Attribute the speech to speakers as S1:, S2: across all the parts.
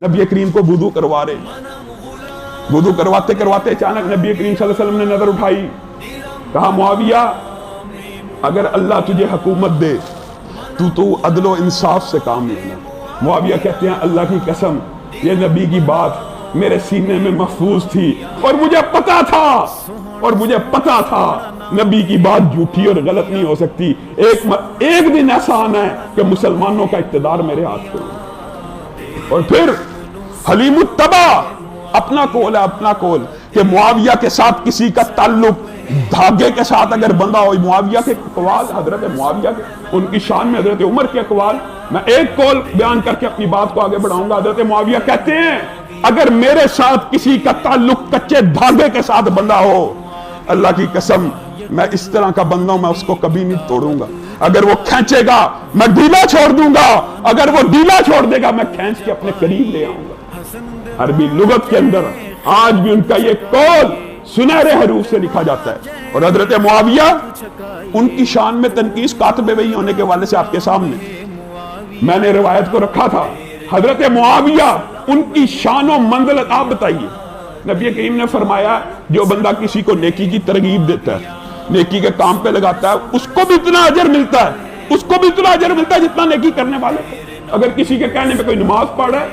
S1: نبی کریم کو وضو کروا رہے، وضو کرواتے کرواتے اچانک نبی کریم صلی اللہ علیہ وسلم نے نظر اٹھائی، کہا معاویہ اگر اللہ تجھے حکومت دے تو عدل و انصاف سے کام لینا۔ معاویہ کہتے ہیں اللہ کی قسم یہ نبی کی بات میرے سینے میں محفوظ تھی اور مجھے پتا تھا نبی کی بات جھوٹی اور غلط نہیں ہو سکتی۔ ایک دن ایسا آنا ہے کہ مسلمانوں کا اقتدار میرے ہاتھ میں۔ اور پھر حلیم الطبع اپنا قول کہ معاویہ کے ساتھ کسی کا تعلق دھاگے کے ساتھ اگر بندہ ہو، معاویہ کے اقوال، حضرت معاویہ کے ان کی شان میں حضرت عمر کے اقوال، میں ایک قول بیان کر کے اپنی بات کو آگے بڑھاؤں گا۔ حضرت معاویہ کہتے ہیں اگر میرے ساتھ کسی کا تعلق کچے دھاگے کے ساتھ بندہ ہو، اللہ کی قسم میں اس طرح کا بندہ ہوں، میں اس کو کبھی نہیں توڑوں گا۔ اگر وہ کھینچے گا میں ڈھیلا چھوڑ دوں گا، اگر وہ ڈھیلا چھوڑ دے گا میں کھینچ کے اپنے قریب لے آؤں گا۔ عربی لغت کے اندر آج بھی ان کا یہ قول سنہرے حروف سے لکھا جاتا ہے۔ اور حضرت معاویہ ان کی شان میں تنقیص کاتب وحی ہونے کے والے سے آپ کے سامنے میں نے روایت کو رکھا تھا۔ حضرت معاویہ ان کی شان و منزلت آپ بتائیے۔ نبی کریم نے فرمایا جو بندہ کسی کو نیکی کی ترغیب دیتا ہے، نیکی کے کام پہ لگاتا ہے، اس کو بھی اتنا اجر ملتا ہے جتنا نیکی کرنے والے۔ اگر کسی کے کہنے پہ کوئی نماز پڑھ رہا ہے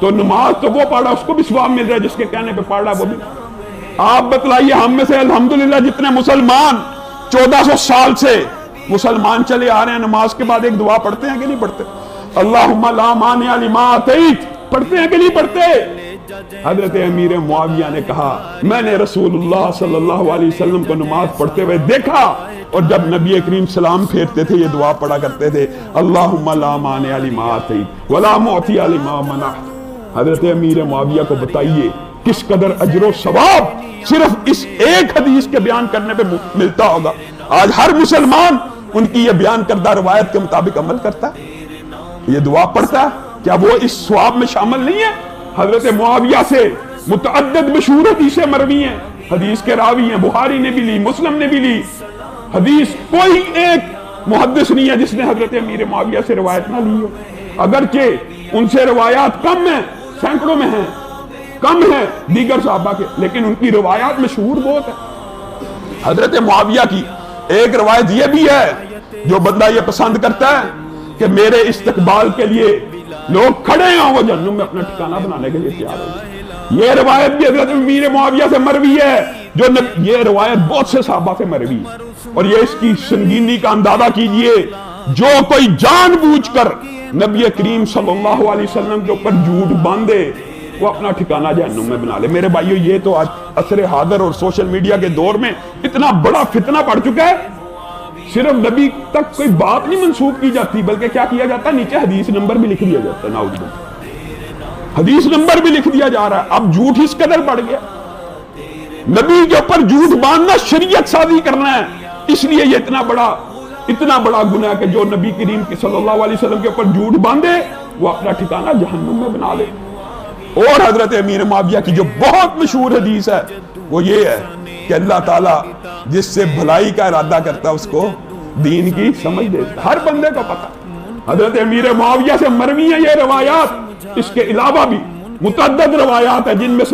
S1: تو نماز تو وہ پڑھ رہا ہے، اس کو بھی ثواب مل رہا ہے، جس کے کہنے پہ پڑھ رہا ہے وہ بھی۔ آپ بتلائیے ہم میں سے الحمدللہ جتنے مسلمان 1400 سال سے مسلمان چلے آ رہے ہیں، نماز کے بعد ایک دعا پڑھتے ہیں کہ نہیں پڑھتے؟ اللہم لا مانع لما اعطیت پڑھتے ہیں کہ نہیں پڑھتے؟ حضرت امیر معاویہ نے کہا میں نے رسول اللہ صلی اللہ علیہ وسلم کو نماز پڑھتے ہوئے دیکھا، اور جب نبی کریم سلام پھیرتے تھے یہ دعا پڑھا کرتے تھے اللہم لا مانع لما اعطیت ولا معطی لما منعت۔ حضرت امیر معاویہ کو بتائیے کس قدر اجر و ثواب صرف اس ایک حدیث کے بیان کرنے پہ ملتا ہوگا۔ آج ہر مسلمان ان کی یہ بیان کردہ روایت کے مطابق عمل کرتا ہے، یہ دعا پڑھتا ہے، کیا وہ اس ثواب میں شامل نہیں ہے؟ حضرت معاویہ سے متعدد مشہور حدیثیں مروی ہیں، حدیث کے راوی ہیں، بخاری نے بھی لی، مسلم نے بھی لی حدیث، کوئی ایک محدث نہیں ہے جس نے حضرت امیر معاویہ سے روایت نہ لی ہو۔ اگرچہ ان سے روایات کم ہیں، سینکڑوں میں ہیں، کم ہیں دیگر صحابہ کے، لیکن ان کی روایات مشہور بہت ہے۔ حضرت معاویہ کی ایک روایت یہ بھی ہے جو بندہ یہ پسند کرتا ہے کہ میرے استقبال کے لیے لوگ کھڑے ہیں، وہ جہنم میں اپنا ٹھکانہ بنانے کے لیے تیار ہو۔ یہ روایت بھی حضرت امیر معاویہ سے مروی ہے، یہ روایت بہت سے صحابہ سے مروی ہے۔ اور یہ اس کی سنگینی کا اندازہ کیجئے، جو کوئی جان بوجھ کر نبی کریم صلی اللہ علیہ وسلم کے اوپر جھوٹ باندھے وہ اپنا ٹھکانہ جہنم میں بنا لے۔ میرے بھائیو یہ تو آج عصر حاضر اور سوشل میڈیا کے دور میں اتنا بڑا فتنہ پڑ چکا ہے، صرف نبی تک کوئی بات نہیں منسوخ کی جاتی بلکہ کیا کیا جاتا ہے، نیچے حدیث نمبر بھی لکھ دیا جاتا ہے۔ نعوذ باللہ، حدیث نمبر بھی لکھ دیا جا رہا ہے۔ اب جھوٹ اس قدر بڑھ گیا، نبی کے اوپر جھوٹ باندھنا شریعت سازی کرنا ہے، اس لیے یہ اتنا بڑا گناہ ہے کہ جو نبی کریم صلی اللہ علیہ وسلم کے اوپر جھوٹ باندھے وہ اپنا ٹھکانہ جہنم میں بنا لے۔ اور حضرت امیر معاویہ کی جو بہت مشہور حدیث ہے وہ یہ ہے کہ اللہ تعالیٰ جس سے بھلائی کا ارادہ کرتا ہے اس کو دین کی سمجھ دیتا ہے، ہر بندے کو پتہ۔ حضرت امیر معاویہ سے مروی ہیں یہ روایات، اس کے علاوہ بھی متعدد روایات ہیں جن میں سے